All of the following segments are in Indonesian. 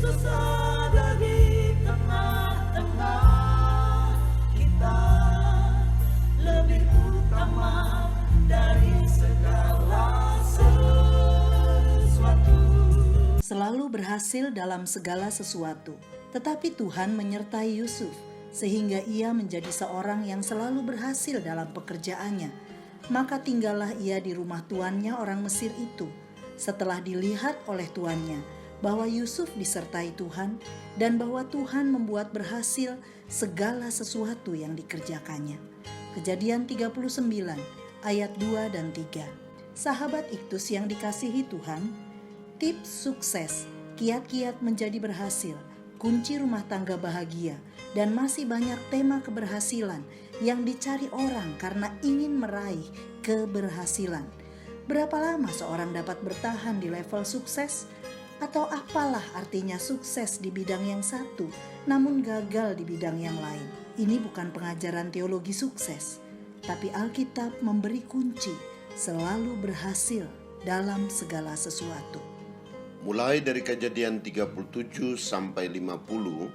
Yesus ada di tengah-tengah kita, lebih utama dari segala sesuatu. Selalu berhasil dalam segala sesuatu. Tetapi Tuhan menyertai Yusuf, sehingga ia menjadi seorang yang selalu berhasil dalam pekerjaannya. Maka tinggallah ia di rumah tuannya orang Mesir itu, setelah dilihat oleh tuannya bahwa Yusuf disertai Tuhan dan bahwa Tuhan membuat berhasil segala sesuatu yang dikerjakannya. Kejadian 39 ayat 2 dan 3. Sahabat Iktus yang dikasihi Tuhan, tips sukses, kiat-kiat menjadi berhasil, kunci rumah tangga bahagia, dan masih banyak tema keberhasilan yang dicari orang karena ingin meraih keberhasilan. Berapa lama seorang dapat bertahan di level sukses? Atau apalah artinya sukses di bidang yang satu, namun gagal di bidang yang lain? Ini bukan pengajaran teologi sukses, tapi Alkitab memberi kunci selalu berhasil dalam segala sesuatu. Mulai dari Kejadian 37 sampai 50,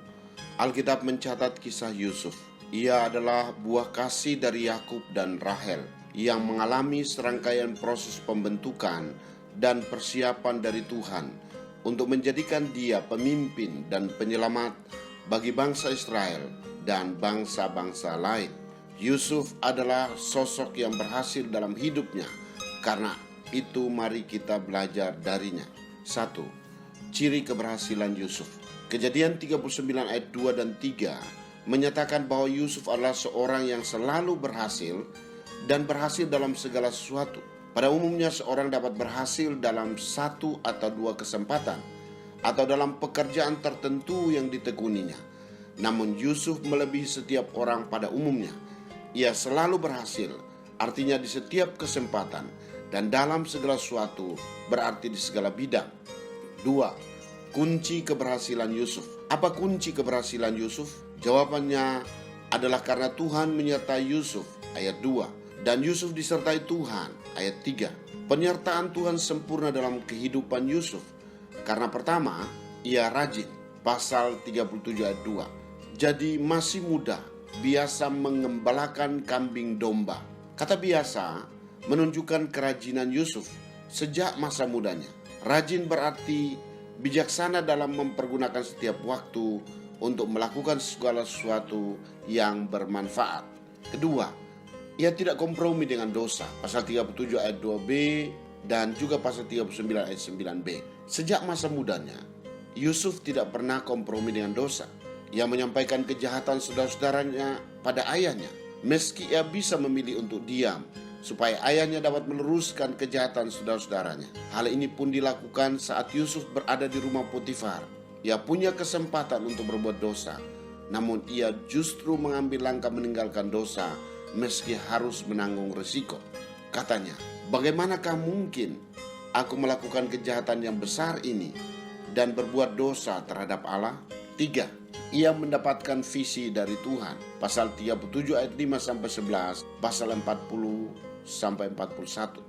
Alkitab mencatat kisah Yusuf. Ia adalah buah kasih dari Yakub dan Rahel yang mengalami serangkaian proses pembentukan dan persiapan dari Tuhan untuk menjadikan dia pemimpin dan penyelamat bagi bangsa Israel dan bangsa-bangsa lain. Yusuf adalah sosok yang berhasil dalam hidupnya, karena itu mari kita belajar darinya. 1. Ciri keberhasilan Yusuf. Kejadian 39 ayat 2 dan 3 menyatakan bahwa Yusuf adalah seorang yang selalu berhasil dan berhasil dalam segala sesuatu. Pada umumnya seorang dapat berhasil dalam satu atau dua kesempatan atau dalam pekerjaan tertentu yang ditekuninya. Namun Yusuf melebihi setiap orang pada umumnya. Ia selalu berhasil, artinya di setiap kesempatan dan dalam segala sesuatu, berarti di segala bidang. 2. Kunci keberhasilan Yusuf. Apa kunci keberhasilan Yusuf? Jawabannya adalah karena Tuhan menyertai Yusuf, ayat 2. Dan Yusuf disertai Tuhan, ayat 3. Penyertaan Tuhan sempurna dalam kehidupan Yusuf. Karena pertama, ia rajin, pasal 37 ayat 2. Jadi masih muda, biasa mengembalakan kambing domba. Kata biasa menunjukkan kerajinan Yusuf sejak masa mudanya. Rajin berarti bijaksana dalam mempergunakan setiap waktu untuk melakukan segala sesuatu yang bermanfaat. Kedua, ia tidak kompromi dengan dosa, pasal 37 ayat 2b dan juga pasal 39 ayat 9b. Sejak masa mudanya, Yusuf tidak pernah kompromi dengan dosa. Ia menyampaikan kejahatan saudara-saudaranya pada ayahnya, meski ia bisa memilih untuk diam, supaya ayahnya dapat meluruskan kejahatan saudara-saudaranya. Hal ini pun dilakukan saat Yusuf berada di rumah Potifar. Ia punya kesempatan untuk berbuat dosa, namun ia justru mengambil langkah meninggalkan dosa, meski harus menanggung risiko. Katanya, bagaimanakah mungkin aku melakukan kejahatan yang besar ini dan berbuat dosa terhadap Allah? 3. Ia mendapatkan visi dari Tuhan. Pasal 37 ayat 5 sampai 11, pasal 40 sampai 41.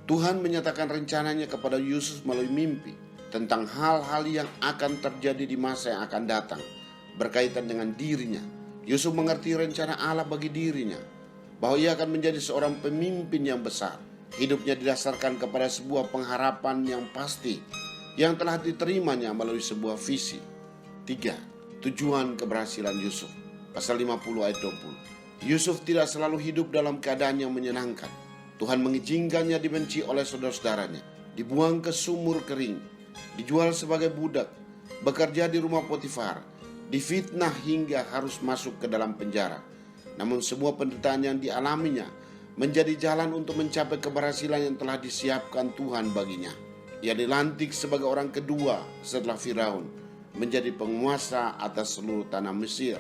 Tuhan menyatakan rencananya kepada Yusuf melalui mimpi tentang hal-hal yang akan terjadi di masa yang akan datang berkaitan dengan dirinya. Yusuf mengerti rencana Allah bagi dirinya, bahwa ia akan menjadi seorang pemimpin yang besar. Hidupnya didasarkan kepada sebuah pengharapan yang pasti yang telah diterimanya melalui sebuah visi. 3. Tujuan keberhasilan Yusuf. Pasal 50 ayat 20. Yusuf tidak selalu hidup dalam keadaan yang menyenangkan. Tuhan mengizinkannya dibenci oleh saudara-saudaranya, dibuang ke sumur kering, dijual sebagai budak, bekerja di rumah Potifar, difitnah hingga harus masuk ke dalam penjara. Namun semua penderitaan yang dialaminya menjadi jalan untuk mencapai keberhasilan yang telah disiapkan Tuhan baginya. Ia dilantik sebagai orang kedua setelah Firaun, menjadi penguasa atas seluruh tanah Mesir.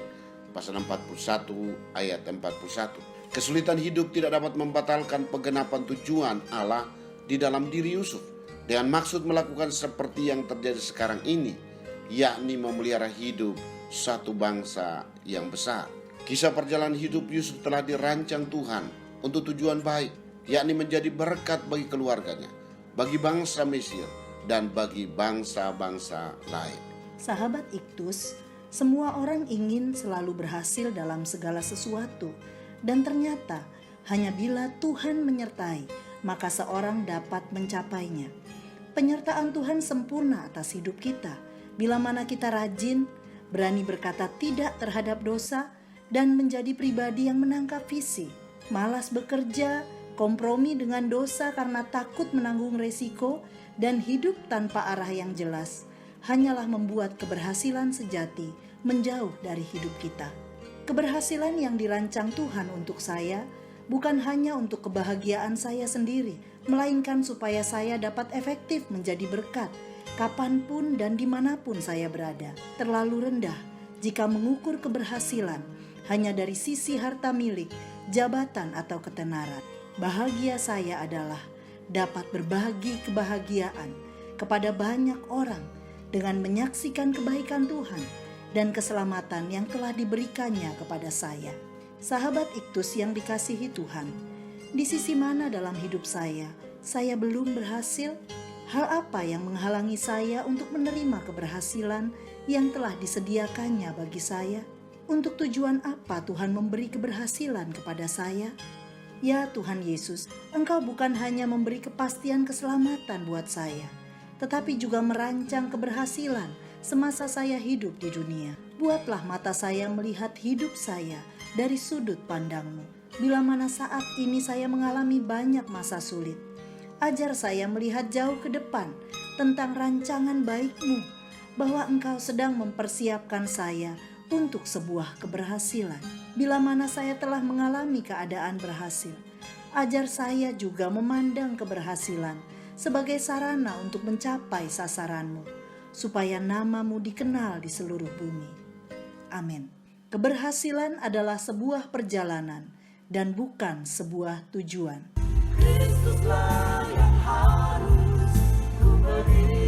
Pasal 41 ayat 41. Kesulitan hidup tidak dapat membatalkan penggenapan tujuan Allah di dalam diri Yusuf, dengan maksud melakukan seperti yang terjadi sekarang ini, yakni memelihara hidup satu bangsa yang besar. Kisah perjalanan hidup Yusuf telah dirancang Tuhan untuk tujuan baik, yakni menjadi berkat bagi keluarganya, bagi bangsa Mesir, dan bagi bangsa-bangsa lain. Sahabat Iktus, semua orang ingin selalu berhasil dalam segala sesuatu, dan ternyata hanya bila Tuhan menyertai, maka seorang dapat mencapainya. Penyertaan Tuhan sempurna atas hidup kita, bila mana kita rajin, berani berkata tidak terhadap dosa, dan menjadi pribadi yang menangkap visi, malas bekerja, kompromi dengan dosa karena takut menanggung resiko, dan hidup tanpa arah yang jelas, hanyalah membuat keberhasilan sejati menjauh dari hidup kita. Keberhasilan yang dirancang Tuhan untuk saya bukan hanya untuk kebahagiaan saya sendiri, melainkan supaya saya dapat efektif menjadi berkat kapanpun dan dimanapun saya berada. Terlalu rendah jika mengukur keberhasilan hanya dari sisi harta milik, jabatan atau ketenaran. Bahagia saya adalah dapat berbagi kebahagiaan kepada banyak orang dengan menyaksikan kebaikan Tuhan dan keselamatan yang telah diberikannya kepada saya. Sahabat Iktus yang dikasihi Tuhan, di sisi mana dalam hidup saya belum berhasil? Hal apa yang menghalangi saya untuk menerima keberhasilan yang telah disediakannya bagi saya? Untuk tujuan apa Tuhan memberi keberhasilan kepada saya? Ya Tuhan Yesus, Engkau bukan hanya memberi kepastian keselamatan buat saya, tetapi juga merancang keberhasilan semasa saya hidup di dunia. Buatlah mata saya melihat hidup saya dari sudut pandang-Mu. Bila mana saat ini saya mengalami banyak masa sulit, ajar saya melihat jauh ke depan tentang rancangan baik-Mu, bahwa Engkau sedang mempersiapkan saya untuk sebuah keberhasilan. Bila mana saya telah mengalami keadaan berhasil, ajar saya juga memandang keberhasilan sebagai sarana untuk mencapai sasaran-Mu, supaya nama-Mu dikenal di seluruh bumi. Amin. Keberhasilan adalah sebuah perjalanan dan bukan sebuah tujuan. Kristuslah yang harus ku beri.